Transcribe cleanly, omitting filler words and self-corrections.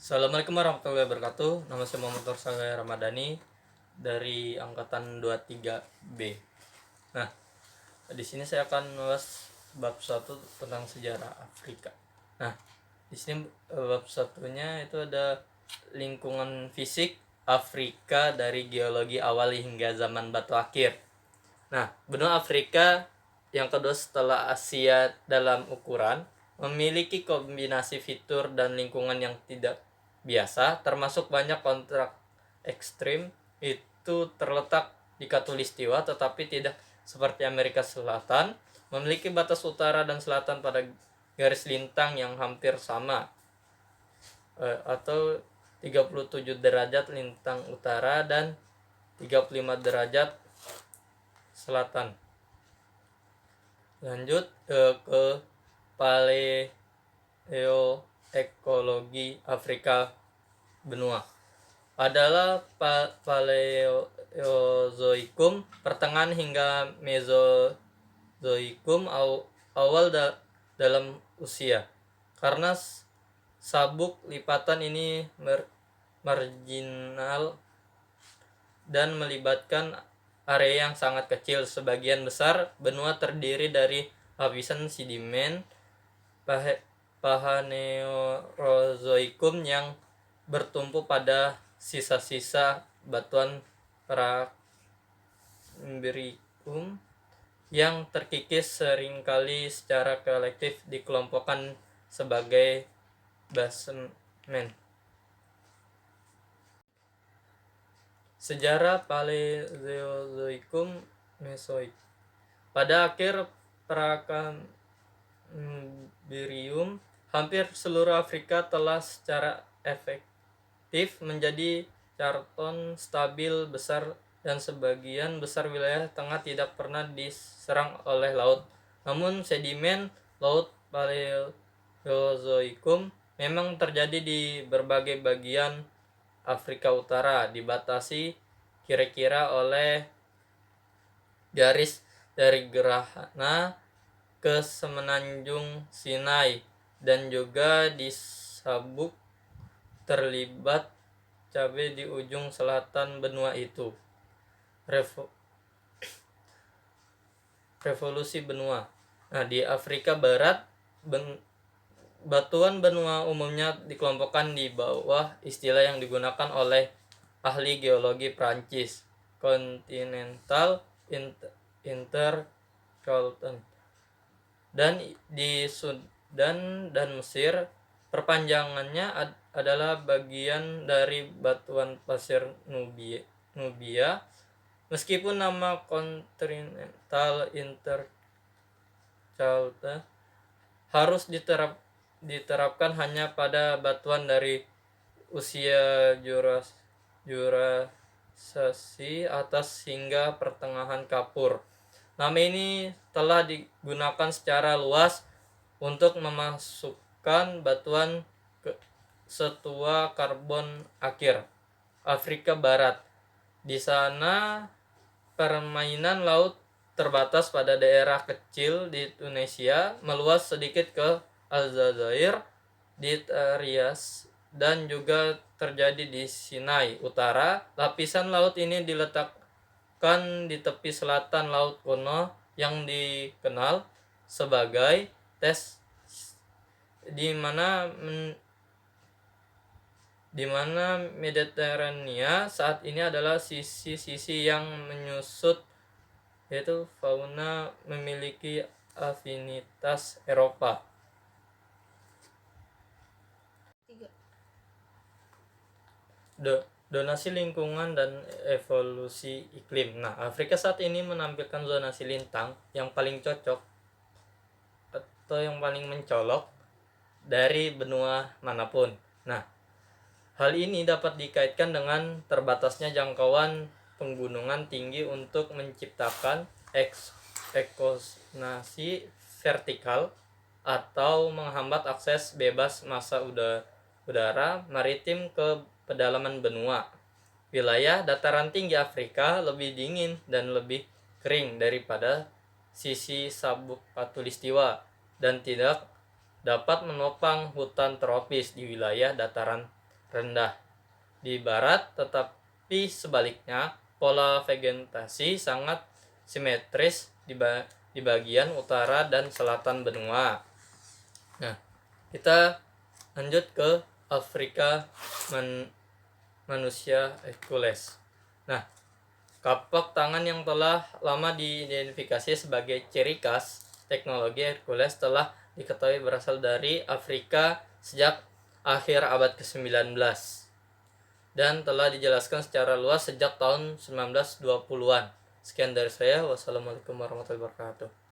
Assalamualaikum warahmatullahi wabarakatuh. Nama saya Muhammad Nur Ramadhani dari angkatan 23B. Nah, di sini saya akan membahas bab 1 tentang sejarah Afrika. Nah, di sini bab satunya itu ada lingkungan fisik Afrika dari geologi awal hingga zaman batu akir. Nah, benua Afrika yang kedua setelah Asia dalam ukuran memiliki kombinasi fitur dan lingkungan yang tidak biasa, termasuk banyak kontrak ekstrim itu terletak di Khatulistiwa, tetapi tidak seperti Amerika Selatan memiliki batas utara dan selatan pada garis lintang yang hampir sama, atau 37 derajat lintang utara dan 35 derajat selatan. Lanjut ke paleoekologi Afrika benua adalah Paleozoikum pertengahan hingga Mesozoikum awal dalam usia. Karena sabuk lipatan ini marginal dan melibatkan area yang sangat kecil, sebagian besar benua terdiri dari lapisan sedimen Phanerozoikum yang bertumpu pada sisa-sisa batuan Prambrium yang terkikis, seringkali secara kolektif dikelompokkan sebagai basement. Sejarah Paleozoikum Mesoik. Pada akhir Prakambrium, hampir seluruh Afrika telah secara efektif menjadi karton stabil besar, dan sebagian besar wilayah tengah tidak pernah diserang oleh laut. Namun sedimen laut Paleozoikum memang terjadi di berbagai bagian Afrika Utara, dibatasi kira-kira oleh garis dari Gerhana ke semenanjung Sinai, dan juga di sabuk terlibat cabai di ujung selatan benua itu. Revolusi benua. Nah, di Afrika Barat batuan benua umumnya dikelompokkan di bawah istilah yang digunakan oleh ahli geologi Prancis, Continental Intercalton. Dan di Sudan dan Mesir, perpanjangannya adalah bagian dari batuan pasir Nubia. Meskipun nama Continental Intercalton harus diterapkan hanya pada batuan dari usia Jurasasi atas hingga pertengahan Kapur. Nama ini telah digunakan secara luas untuk memasukkan batuan setua karbon akhir Afrika Barat. Di sana permainan laut terbatas pada daerah kecil di Tunisia, meluas sedikit ke Aljazair, di Tarias, dan juga terjadi di Sinai Utara. Lapisan laut ini diletakkan di tepi selatan Laut kuno yang dikenal sebagai Tes, di mana Mediterania saat ini adalah sisi-sisi yang menyusut, yaitu fauna memiliki afinitas Eropa. Donasi lingkungan dan evolusi iklim. Nah, Afrika saat ini menampilkan zonasi lintang yang paling cocok atau yang paling mencolok dari benua manapun. Nah, hal ini dapat dikaitkan dengan terbatasnya jangkauan penggunungan tinggi untuk menciptakan ekosonasi vertikal atau menghambat akses bebas massa udara maritim ke pedalaman benua. Wilayah dataran tinggi Afrika lebih dingin dan lebih kering daripada sisi sabuk Khatulistiwa, dan tidak dapat menopang hutan tropis di wilayah dataran rendah di barat, tetapi sebaliknya pola vegetasi sangat simetris di bagian utara dan selatan benua. Nah, kita lanjut ke Afrika manusia Hercules. Nah, kapak tangan yang telah lama diidentifikasi sebagai ciri khas teknologi Hercules telah diketahui berasal dari Afrika sejak akhir abad ke-19 dan telah dijelaskan secara luas sejak tahun 1920-an. Sekian dari saya. Wassalamualaikum warahmatullahi wabarakatuh.